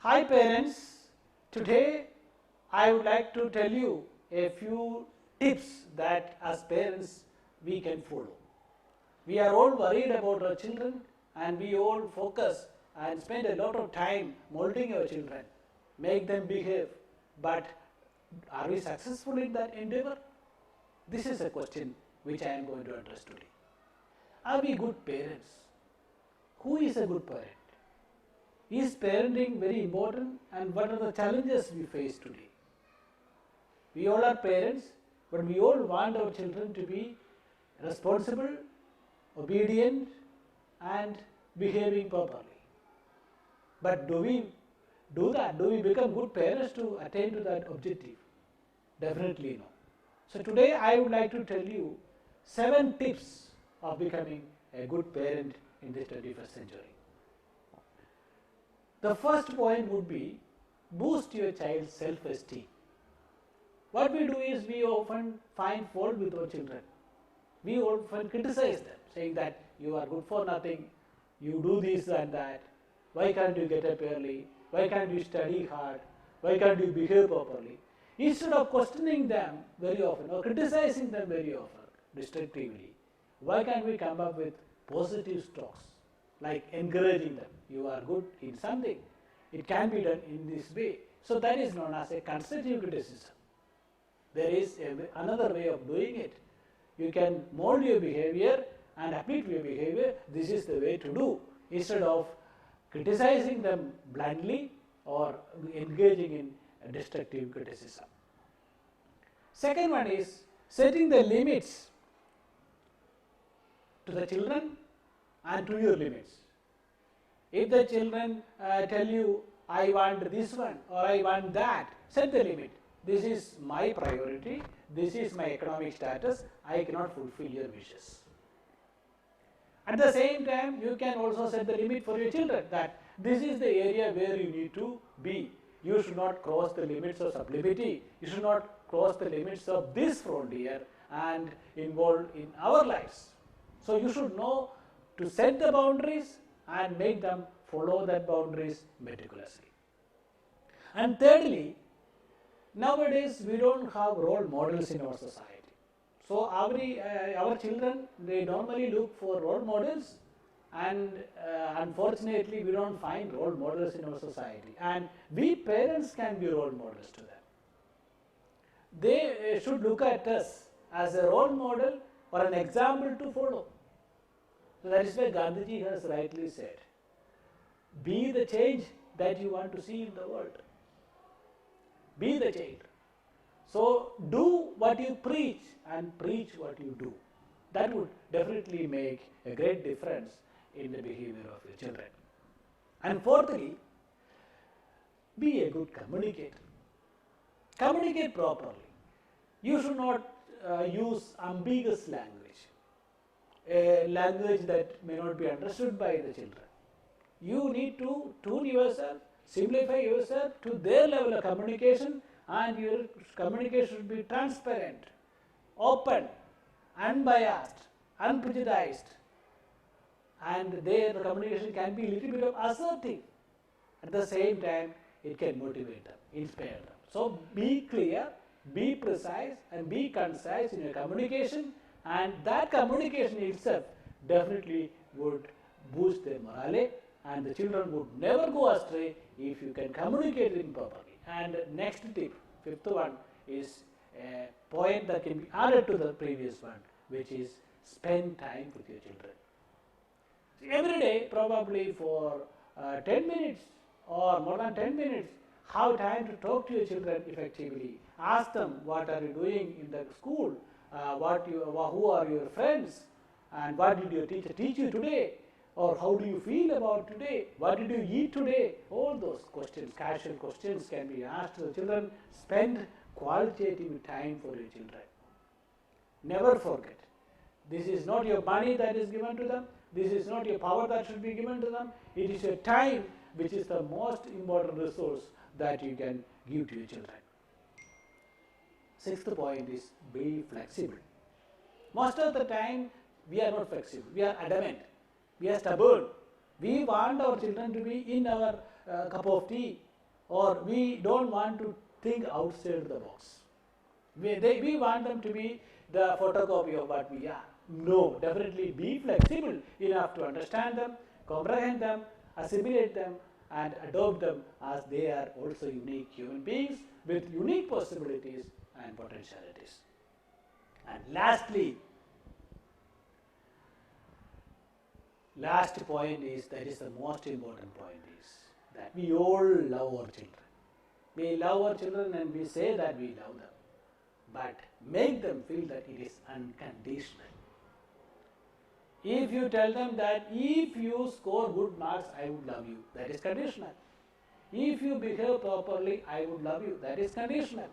Hi parents, today I would like to tell you a few tips that as parents we can follow. We are all worried about our children and we all focus and spend a lot of time molding our children, make them behave, but are we successful in that endeavor? This is a question which I am going to address today. Are we good parents? Who is a good parent? Is parenting very important and what are the challenges we face today? We all are parents, but we all want our children to be responsible, obedient and behaving properly. But do we do that? Do we become good parents to attain to that objective? Definitely no. So today I would like to tell you 7 tips of becoming a good parent in this 21st century. The first point would be boost your child's self-esteem. What we do is we often find fault with our children. We often criticize them, saying that you are good for nothing, you do this and that, why can't you get up early, why can't you study hard, why can't you behave properly. Instead of questioning them very often or criticizing them very often, destructively, why can't we come up with positive talks, like encouraging them, you are good in something, it can be done in this way. So that is known as a constructive criticism. There is another way of doing it. You can mold your behavior and uplift your behavior. This is the way to do, instead of criticizing them blindly or engaging in destructive criticism. Second one is setting the limits to the children and to your limits. If the children tell you, I want this one or I want that, set the limit. This is my priority, this is my economic status, I cannot fulfill your wishes. At the same time, you can also set the limit for your children, that this is the area where you need to be. You should not cross the limits of sublimity, you should not cross the limits of this frontier and involved in our lives. So you should know to set the boundaries and make them follow that boundaries meticulously. And thirdly, nowadays we don't have role models in our society. So our children, they normally look for role models, and unfortunately we don't find role models in our society, and we parents can be role models to them. They should look at us as a role model or an example to follow. So that is why Gandhiji has rightly said, be the change that you want to see in the world. Be the change. So do what you preach and preach what you do. That would definitely make a great difference in the behavior of your children. And fourthly, be a good communicator. Communicate properly. You should not use ambiguous language, a language that may not be understood by the children. You need to tune yourself, simplify yourself to their level of communication, and your communication should be transparent, open, unbiased, unprejudiced, and their communication can be a little bit of assertive. At the same time, it can motivate them, inspire them. So be clear, be precise and be concise in your communication, and that communication itself definitely would boost their morale, and the children would never go astray if you can communicate it properly. And next tip, fifth one, is a point that can be added to the previous one, which is spend time with your children. Every day, probably for 10 minutes or more than 10 minutes, have time to talk to your children effectively. Ask them what are you doing in the school, who are your friends, and what did your teacher teach you today, or how do you feel about today, what did you eat today. All those questions, casual questions, can be asked to the children. Spend qualitative time for your children. Never forget, this is not your money that is given to them, this is not your power that should be given to them, it is your time which is the most important resource that you can give to your children. Sixth point is be flexible. Most of the time we are not flexible, we are adamant, we are stubborn. We want our children to be in our cup of tea, or we don't want to think outside the box. We want them to be the photocopy of what we are. No, definitely be flexible enough to understand them, comprehend them, assimilate them, and adopt them as they are also unique human beings with unique possibilities and potentialities. And lastly, last point is, that is the most important point, is that we all love our children. We love our children and we say that we love them, but make them feel that it is unconditional. If you tell them that if you score good marks, I would love you, that is conditional. If you behave properly, I would love you, that is conditional.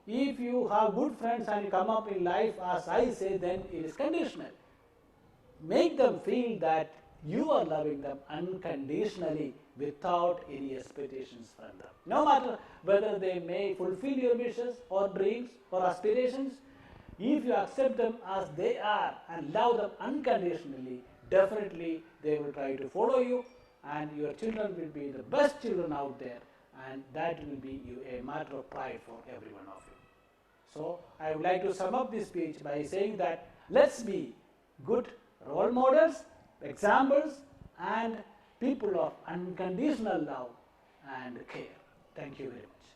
If you have good friends and come up in life as I say, then it is conditional. Make them feel that you are loving them unconditionally without any expectations from them. No matter whether they may fulfill your wishes or dreams or aspirations, if you accept them as they are and love them unconditionally, definitely they will try to follow you, and your children will be the best children out there, and that will be a matter of pride for every one of you. So I would like to sum up this speech by saying that let's be good role models, examples, and people of unconditional love and care. Thank you very much.